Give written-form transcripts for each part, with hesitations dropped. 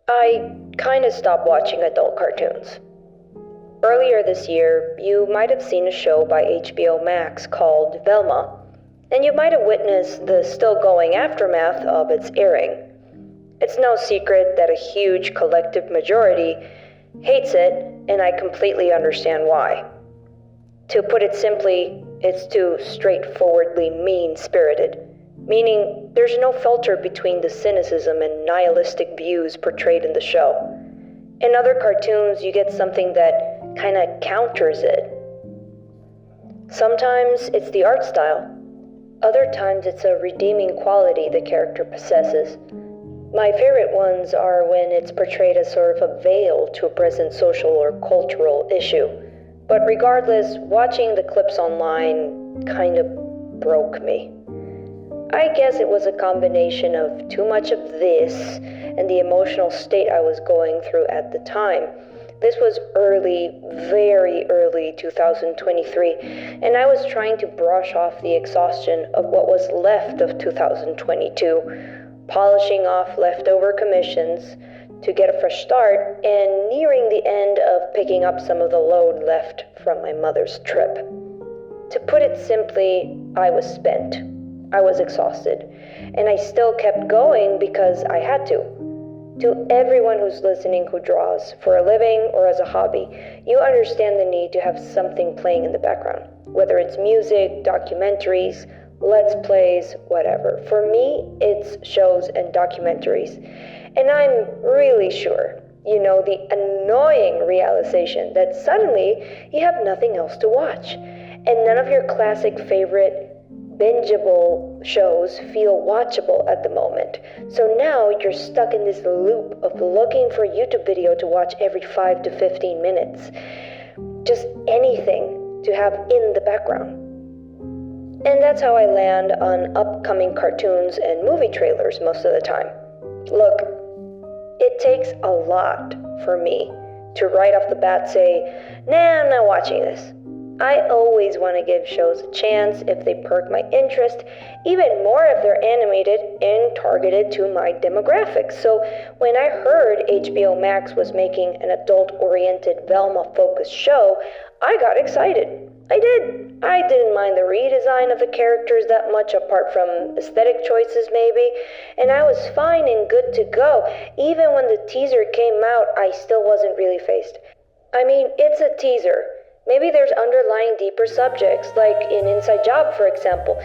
I kinda stopped watching adult cartoons. Earlier this year, you might have seen a show by HBO Max called Velma, and you might have witnessed the still going aftermath of its airing. It's no secret that a huge collective majority hates it, and I completely understand why. To put it simply, it's too straightforwardly mean-spirited, meaning there's no filter between the cynicism and nihilistic views portrayed in the show. In other cartoons, you get something that kinda counters it. Sometimes it's the art style. Other times it's a redeeming quality the character possesses. My favorite ones are when it's portrayed as sort of a veil to a present social or cultural issue. But regardless, watching the clips online kind of broke me. I guess it was a combination of too much of this and the emotional state I was going through at the time. This was early, very early 2023, and I was trying to brush off the exhaustion of what was left of 2022, polishing off leftover commissions to get a fresh start, and nearing the end of picking up some of the load left from my mother's trip. To put it simply, I was spent. I was exhausted, and I still kept going because I had to. To everyone who's listening who draws, for a living or as a hobby, you understand the need to have something playing in the background, whether it's music, documentaries, let's plays, whatever. For me, it's shows and documentaries. And I'm really sure, the annoying realization that suddenly you have nothing else to watch, and none of your classic favorite bingeable shows feel watchable at the moment. So now you're stuck in this loop of looking for a YouTube video to watch every 5 to 15 minutes. Just anything to have in the background. And that's how I land on upcoming cartoons and movie trailers most of the time. Look, it takes a lot for me to right off the bat say, nah, I'm not watching this. I always want to give shows a chance if they perk my interest, even more if they're animated and targeted to my demographics. So when I heard HBO Max was making an adult-oriented Velma-focused show, I got excited. I did. I didn't mind the redesign of the characters that much, apart from aesthetic choices maybe, and I was fine and good to go. Even when the teaser came out, I still wasn't really fazed. I mean, it's a teaser. Maybe there's underlying deeper subjects, like in Inside Job, for example,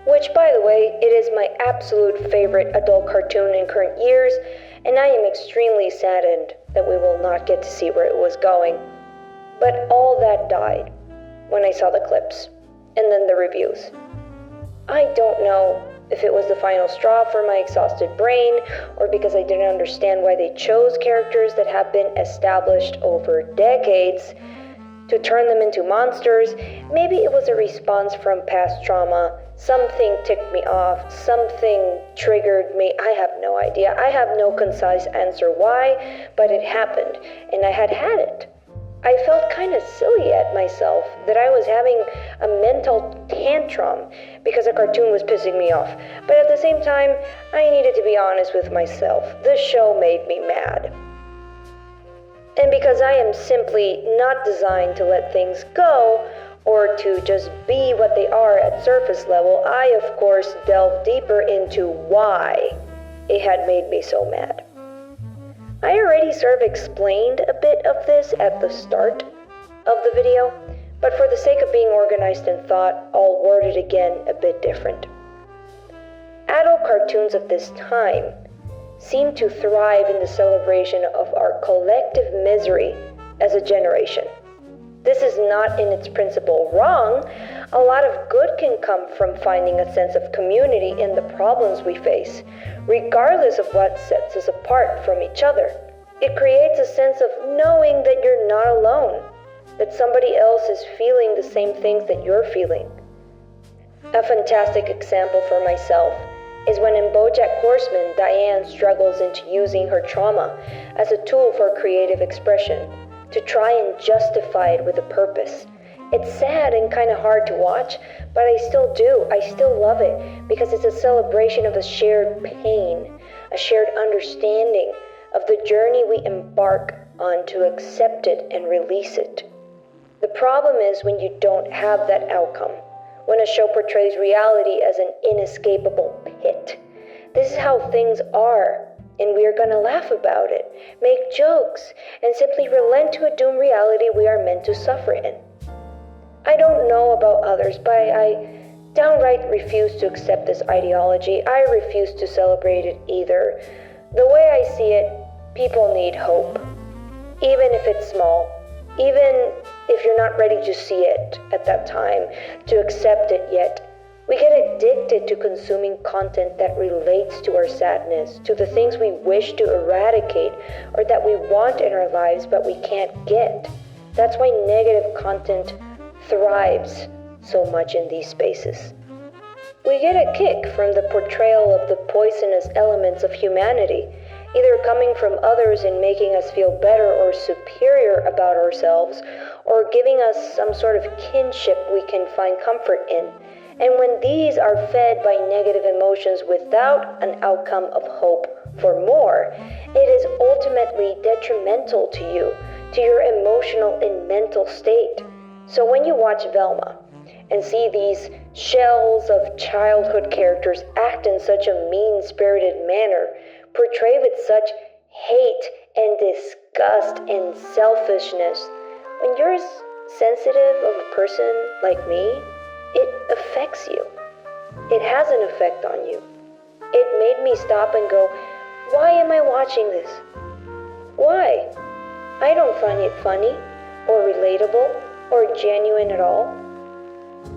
which, by the way, it is my absolute favorite adult cartoon in current years, and I am extremely saddened that we will not get to see where it was going. But all that died when I saw the clips, and then the reviews. I don't know if it was the final straw for my exhausted brain, or because I didn't understand why they chose characters that have been established over decades to turn them into monsters. Maybe it was a response from past trauma. Something ticked me off. Something triggered me. I have no idea. I have no concise answer why, but it happened, and I had it. I felt kind of silly at myself that I was having a mental tantrum because a cartoon was pissing me off. But at the same time, I needed to be honest with myself. This show made me mad. And because I am simply not designed to let things go or to just be what they are at surface level, I of course delved deeper into why it had made me so mad. I already sort of explained a bit of this at the start of the video, but for the sake of being organized in thought, I'll word it again a bit different. Adult cartoons of this time seem to thrive in the celebration of our collective misery as a generation. This is not in its principle wrong. A lot of good can come from finding a sense of community in the problems we face, regardless of what sets us apart from each other. It creates a sense of knowing that you're not alone, that somebody else is feeling the same things that you're feeling. A fantastic example for myself is when in BoJack Horseman, Diane struggles into using her trauma as a tool for creative expression, to try and justify it with a purpose. It's sad and kind of hard to watch, but I still do. I still love it because it's a celebration of a shared pain, a shared understanding, of the journey we embark on to accept it and release it. The problem is when you don't have that outcome, when a show portrays reality as an inescapable pit. This is how things are, and we are going to laugh about it, make jokes, and simply relent to a doomed reality we are meant to suffer in. I don't know about others, but I downright refuse to accept this ideology. I refuse to celebrate it either. The way I see it, people need hope. Even if it's small, even if you're not ready to see it at that time, to accept it yet. We get addicted to consuming content that relates to our sadness, to the things we wish to eradicate or that we want in our lives but we can't get. That's why negative content thrives so much in these spaces. We get a kick from the portrayal of the poisonous elements of humanity, either coming from others and making us feel better or superior about ourselves, or giving us some sort of kinship we can find comfort in. And when these are fed by negative emotions without an outcome of hope for more, it is ultimately detrimental to you, to your emotional and mental state. So when you watch Velma and see these shells of childhood characters act in such a mean-spirited manner, portray with such hate and disgust and selfishness, when you're as sensitive of a person like me, it affects you. It has an effect on you. It made me stop and go, why am I watching this? Why? I don't find it funny, or relatable, or genuine at all.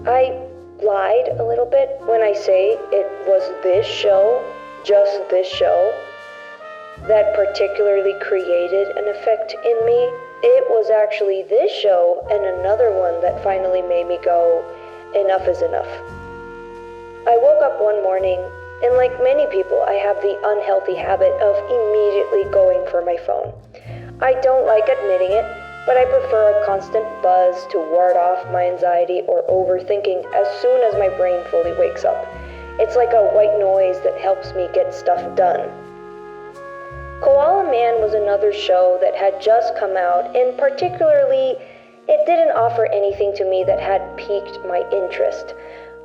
I lied a little bit when I say it was this show, just this show, that particularly created an effect in me. It was actually this show and another one that finally made me go, enough is enough. I woke up one morning, and like many people, I have the unhealthy habit of immediately going for my phone. I don't like admitting it, but I prefer a constant buzz to ward off my anxiety or overthinking as soon as my brain fully wakes up. It's like a white noise that helps me get stuff done. Koala Man was another show that had just come out, and particularly, it didn't offer anything to me that had piqued my interest.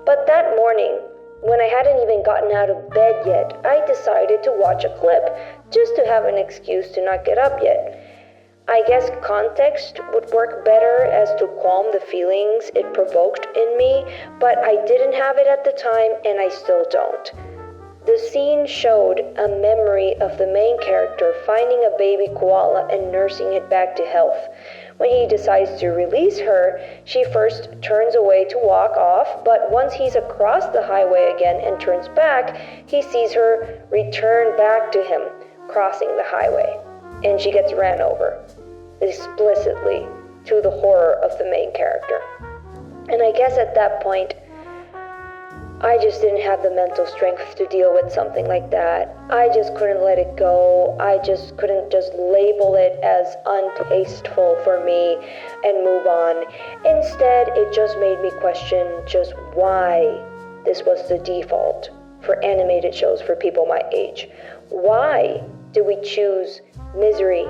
But that morning, when I hadn't even gotten out of bed yet, I decided to watch a clip, just to have an excuse to not get up yet. I guess context would work better as to calm the feelings it provoked in me, but I didn't have it at the time, and I still don't. The scene showed a memory of the main character finding a baby koala and nursing it back to health. When he decides to release her, she first turns away to walk off, but once he's across the highway again and turns back, he sees her return back to him, crossing the highway, and she gets ran over, explicitly, to the horror of the main character. And I guess at that point, I just didn't have the mental strength to deal with something like that. I just couldn't let it go. I just couldn't just label it as untasteful for me and move on. Instead, it just made me question just why this was the default for animated shows for people my age. Why do we choose misery,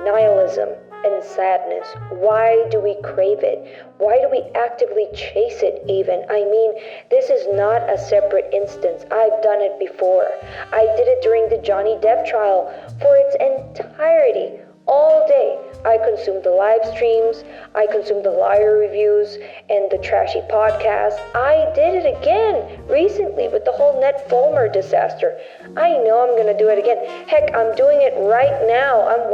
nihilism, and sadness? Why do we crave it? Why do we actively chase it even? I mean, this is not a separate instance. I've done it before. I did it during the Johnny Depp trial for its entirety. All day, I consumed the live streams, I consumed the liar reviews, and the trashy podcasts. I did it again recently with the whole Ned Fulmer disaster. I know I'm gonna do it again. Heck, I'm doing it right now. I'm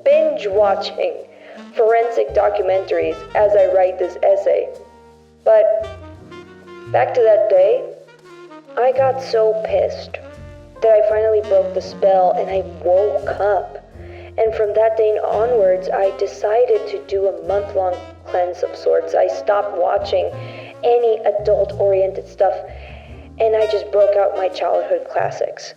binge watching forensic documentaries as I write this essay. But back to that day, I got so pissed that I finally broke the spell and I woke up. And from that day onwards, I decided to do a month-long cleanse of sorts. I stopped watching any adult-oriented stuff, and I just broke out my childhood classics.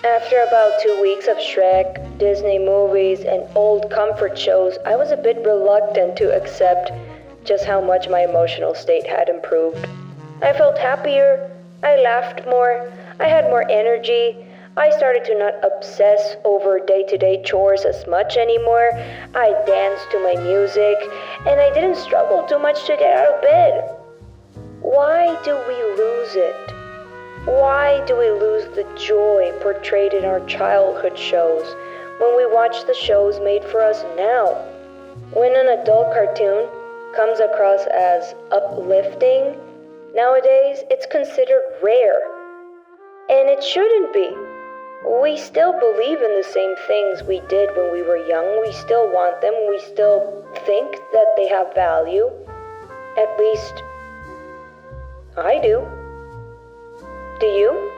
After about 2 weeks of Shrek, Disney movies, and old comfort shows, I was a bit reluctant to accept just how much my emotional state had improved. I felt happier, I laughed more, I had more energy, I started to not obsess over day-to-day chores as much anymore. I danced to my music, and I didn't struggle too much to get out of bed. Why do we lose it? Why do we lose the joy portrayed in our childhood shows when we watch the shows made for us now? When an adult cartoon comes across as uplifting, nowadays it's considered rare. And it shouldn't be. We still believe in the same things we did when we were young. We still want them. We still think that they have value. At least, I do. Do you?